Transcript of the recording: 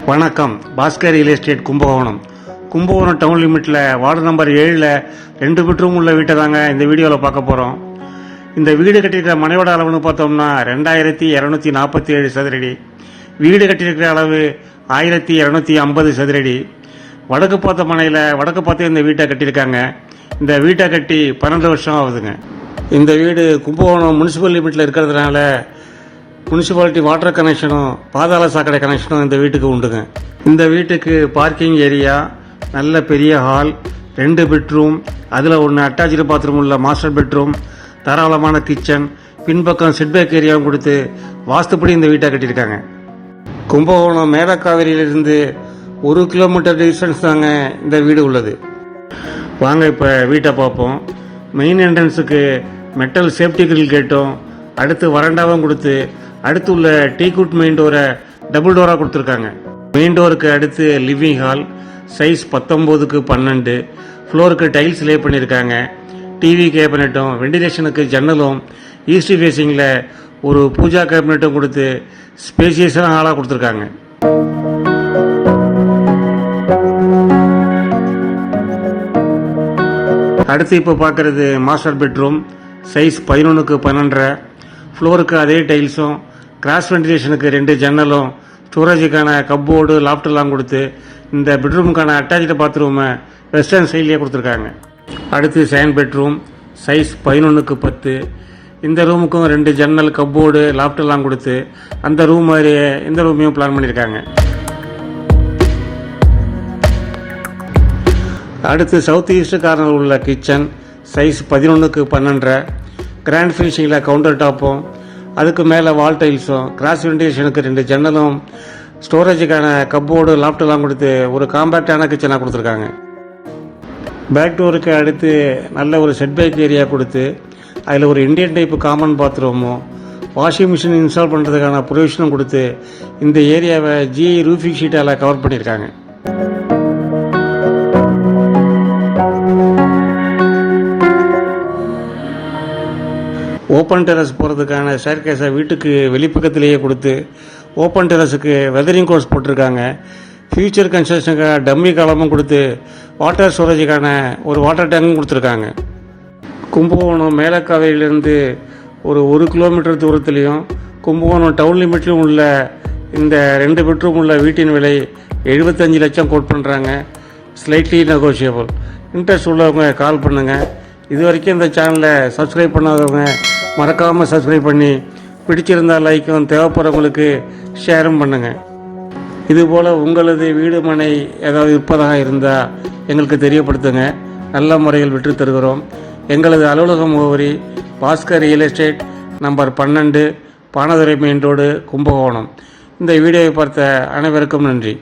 வணக்கம். Bhaskar real estate Kumbakonam town லிமிட்டில் ward number 7ல் 2 பெட்ரூம் உள்ள வீட்டை தாங்க இந்த வீடியோவில் பார்க்க போகிறோம். இந்த வீடு கட்டியிருக்கிற மனையோட அளவுன்னு பார்த்தோம்னா 2247 சதுரடி. வீடு கட்டியிருக்கிற அளவு 1250 சதுரடி. வடக்கு பார்த்த மனையில் வடக்கு பார்த்து இந்த வீட்டை கட்டியிருக்காங்க. இந்த வீட்டை கட்டி 12 வருஷம் ஆகுதுங்க. இந்த வீடு கும்பகோணம் முனிசிபல் லிமிட்டில் இருக்கிறதுனால முனிசிபாலிட்டி வாட்டர் கனெக்ஷனும் பாதாள சாக்கடை கனெக்ஷனும் இந்த வீட்டுக்கு உண்டுங்க. இந்த வீட்டுக்கு பார்க்கிங் ஏரியா, நல்ல பெரிய ஹால், 2 பெட்ரூம், அதில் 1 அட்டாச்சு பாத்ரூம் உள்ள மாஸ்டர் பெட்ரூம், தாராளமான கிச்சன், பின்பக்கம் செட்பேக் ஏரியாவும் கொடுத்து வாஸ்துப்படி இந்த வீட்டை கட்டியிருக்காங்க. கும்பகோணம் மேலக்காவேரியிலிருந்து 1 கிலோமீட்டர் டிஸ்டன்ஸ் தாங்க இந்த வீடு உள்ளது. வாங்க இப்போ வீட்டை பார்ப்போம். மெயின் என்ட்ரன்ஸுக்கு மெட்டல் சேஃப்டி கிரில் கேட்டும், அடுத்து வராண்டாவும் கொடுத்து, அடுத்து உள்ள டீக்குட் மெயின் டோரை டபுள் டோராக கொடுத்துருக்காங்க. மெயின் டோருக்கு அடுத்து லிவிங் ஹால், சைஸ் 19x12, ஃப்ளோருக்கு டைல்ஸ் லே பண்ணியிருக்காங்க. டிவி கேபினட்டும், வெண்டிலேஷனுக்கு ஜன்னலும், ஈஸ்ட் ஃபேஸிங்கில் ஒரு பூஜா கேபினட்டும் கொடுத்து ஸ்பேசியஸான ஹாலாக கொடுத்துருக்காங்க. அடுத்து இப்போ பார்க்குறது மாஸ்டர் பெட்ரூம், சைஸ் 11x12, ஃப்ளோருக்கு அதே டைல்ஸும், கிராஸ் வென்டிலேஷனுக்கு 2 ஜன்னலும், ஸ்டோரேஜுக்கான கப்போர்டு லாஃப்டெல்லாம் கொடுத்து இந்த பெட்ரூமுக்கான அட்டாச்சு பாத்ரூமை வெஸ்டர்ன் ஸ்டைல்லே கொடுத்துருக்காங்க. அடுத்து செகண்ட் பெட்ரூம், சைஸ் 11x10. இந்த ரூமுக்கும் 2 ஜன்னல், கப்போர்டு, லாஃப்டெல்லாம் கொடுத்து அந்த ரூம் மாதிரியே இந்த ரூமையும் பிளான் பண்ணியிருக்காங்க. அடுத்து சவுத் ஈஸ்ட் கார்னர் உள்ள கிச்சன், சைஸ் 11x12, கிராண்ட் ஃபினிஷிங்கில் கவுண்டர் டாப்பும், அதுக்கு மேலே வால் டைல்ஸும், கிராஸ் வென்டிலேஷனுக்கு 2 ஜன்னலும், ஸ்டோரேஜுக்கான கப்போர்டு லாஃப்டெல்லாம் கொடுத்து ஒரு காம்பேக்டான கிச்சனாக கொடுத்துருக்காங்க. பேக் டோருக்கு அடுத்து நல்ல ஒரு செட்பேக் ஏரியா கொடுத்து அதில் ஒரு இந்தியன் டைப்பு காமன் பாத்ரூமும், வாஷிங் மிஷின் இன்ஸ்டால் பண்ணுறதுக்கான ப்ரொவிஷனும் கொடுத்து இந்த ஏரியாவை ஜிஐ ரூஃபிங் ஷீட்டால் கவர் பண்ணியிருக்காங்க. ஓப்பன் டெரஸ் போகிறதுக்கான ஸ்டேர்கேஸை வீட்டுக்கு வெளிப்பக்கத்திலேயே கொடுத்து ஓப்பன் டெரஸுக்கு வெதரிங் கோர்ஸ் போட்டிருக்காங்க. ஃபியூச்சர் கன்ஸ்ட்ரக்ஷனுக்காக டம்மி காலமும் கொடுத்து வாட்டர் ஸ்டோரேஜுக்கான ஒரு வாட்டர் டேங்கும் கொடுத்துருக்காங்க. கும்பகோணம் மேலக்காவேரியிலேருந்து ஒரு 1 கிலோமீட்டர் தூரத்துலேயும் கும்பகோணம் டவுன் லிமிட்லையும் உள்ள இந்த 2 பெட்ரூம் உள்ள வீட்டின் விலை 75 லட்சம் கோட் பண்ணுறாங்க. Slightly negotiable. இன்ட்ரெஸ்ட் உள்ளவங்க கால் பண்ணுங்கள். இது வரைக்கும் இந்த சேனலை சப்ஸ்கிரைப் பண்ணாதவங்க மறக்காமல் சப்ஸ்கிரைப் பண்ணி, பிடிச்சிருந்தால் லைக்கும், தேவைப்படுறவங்களுக்கு ஷேரும் பண்ணுங்கள். இதுபோல் உங்களது வீடு மனை ஏதாவது விற்பதாக இருந்தால் எங்களுக்கு தெரியப்படுத்துங்க. நல்ல முறையில் விற்று தருகிறோம். எங்களது அலுவலக முகவரி Bhaskar real estate, number 12, Banadurai main road, Kumbakonam. இந்த வீடியோவை பார்த்த அனைவருக்கும் நன்றி.